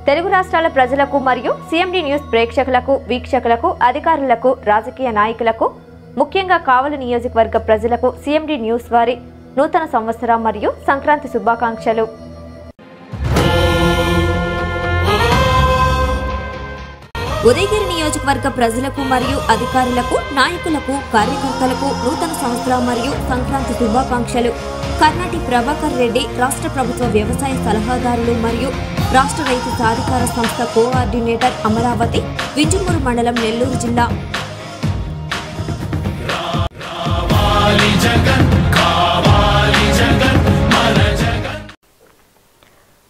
తెలుగు రాష్ట్రాల ప్రజలకు మరియు సిఎండి న్యూస్ ప్రేక్షకులకు, వీక్షకులకు, అధికారులకు, రాజకీయ నాయకులకు, ముఖ్యంగా కావలి నియోజకవర్గ ప్రజలకు సిఎండి న్యూస్ వారి నూతన సంవత్సరం మరియు సంక్రాంతి శుభాకాంక్షలు. ఉదయగిరి నియోజకవర్గ ప్రజలకు మరియు అధికారులకు, నాయకులకు, కార్యకర్తలకు నూతన సంవత్సరం మరియు సంక్రాంతి శుభాకాంక్షలు. కర్ణాటి ప్రభాకర్ రెడ్డి, రాష్ట్ర ప్రభుత్వ వ్యవసాయ సలహాదారులు మరియు రాష్ట్ర రైతు సాధికార సంస్థ కోఆర్డినేటర్, అమరావతి, వింజమూరు మండలం, నెల్లూరు జిల్లా.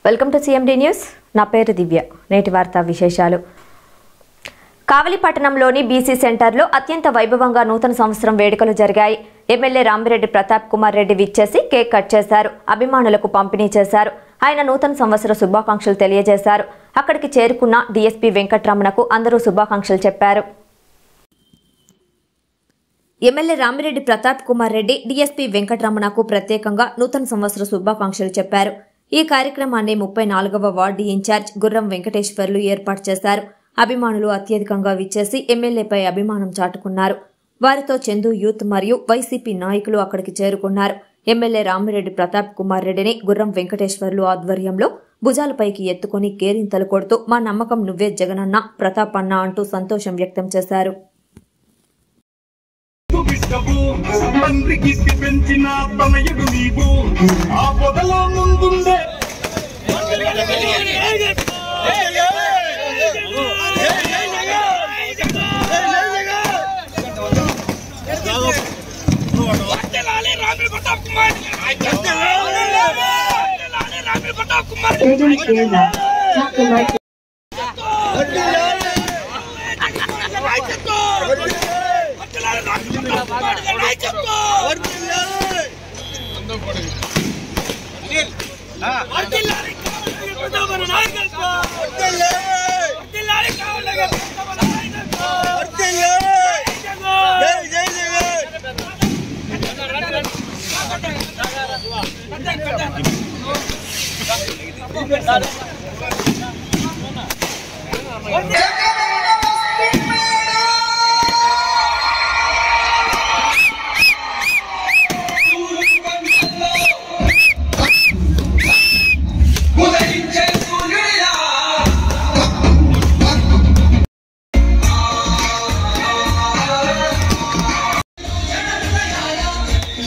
Welcome to CMD news. నా పేరు దివ్య. నేటి వార్తా విశేషాలు. కావలి పట్టణంలోని బీసీ సెంటర్లో అత్యంత వైభవంగా నూతన సంవత్సరం వేడుకలు జరిగాయి. ఎమ్మెల్యే రామిరెడ్డి ప్రతాప్ కుమార్ రెడ్డి విచ్చేసి కేక్ కట్ చేశారు. అభిమానులకు పంపిణీ చేశారు. ఆయన నూతన సంవత్సర శుభాకాంక్షలు తెలియజేశారు. అక్కడికి చేరుకున్న డీఎస్పీ వెంకటరమణకు అందరూ శుభాకాంక్షలు చెప్పారు. ఎమ్మెల్యే రామిరెడ్డి ప్రతాప్ కుమార్ రెడ్డి డీఎస్పీ వెంకటరమణకు ప్రత్యేకంగా నూతన సంవత్సర శుభాకాంక్షలు చెప్పారు. ఈ కార్యక్రమాన్ని 34వ వార్డు ఇన్ఛార్జ్ గుర్రం వెంకటేశ్వర్లు ఏర్పాటు చేశారు. అభిమానులు అత్యధికంగా విచ్చేసి ఎమ్మెల్యేపై అభిమానం చాటుకున్నారు. వారితో చందు యూత్ మరియు వైసీపీ నాయకులు అక్కడికి చేరుకున్నారు. ఎమ్మెల్యే రామిరెడ్డి ప్రతాప్ కుమార్ రెడ్డిని గుర్రం వెంకటేశ్వర్లు ఆధ్వర్యంలో భుజాలపైకి ఎత్తుకుని కేరింతలు కొడుతూ మా నమ్మకం నువ్వే జగనన్న, ప్రతాప్ అన్న అంటూ సంతోషం వ్యక్తం చేశారు.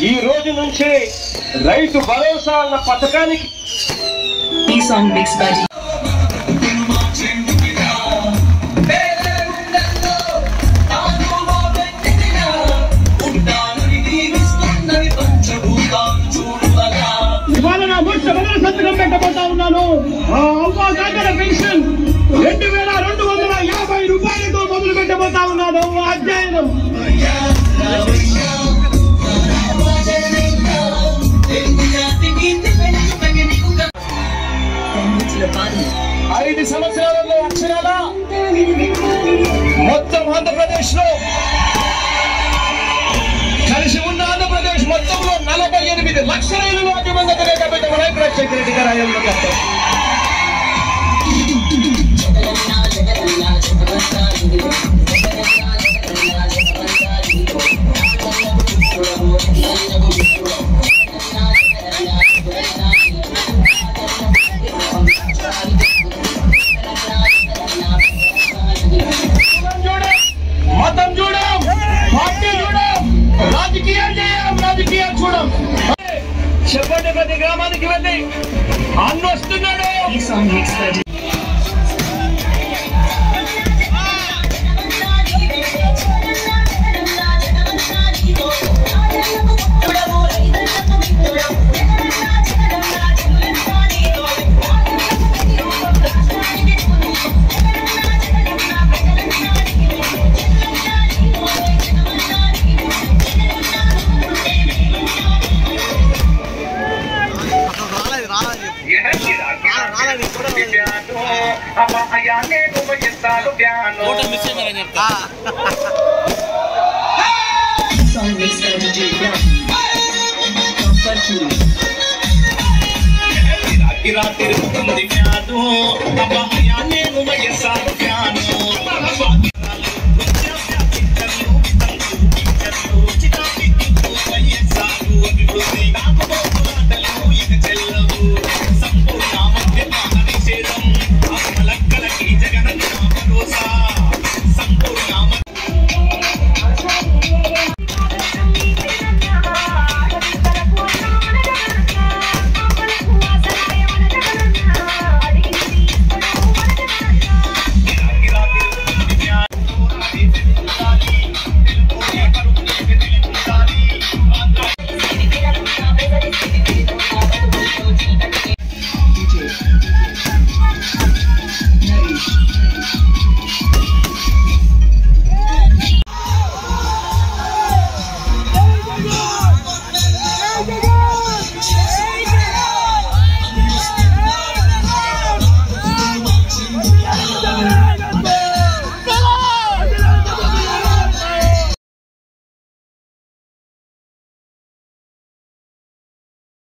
ఈ రోజు నుంచి రైతు భరోసా అన్న పథకానికి ఈ సాంగ్ మిక్స్ బై ఇవాళ నా మొట్టమొదటి సంతకం పెట్టబోతా ఉన్నాను. అవ్వాతాతల పెన్షన్ 2250 రూపాయలతో మొదలు పెట్టబోతా ఉన్నాను. అధ్యయనం 5 సంవత్సరాలలో అక్షరాల మొత్తం ఆంధ్రప్రదేశ్ లో కలిసి ఉన్న ఆంధ్రప్రదేశ్ మొత్తంలో 48 లక్షల ఇల్లు అభిమంగా లేకపోతే రాజశేఖర రెడ్డి గారు ఆయనలో కట్టారు. మతం చూడం, పార్టీ చూడం, రాజకీయాలు చేయం, రాజకీయాలు చూడం. చెప్పండి, ప్రతి గ్రామానికి వెళ్ళి అన్న వస్తున్నాడు. ఈ సాంగ్ మిక్స్ బై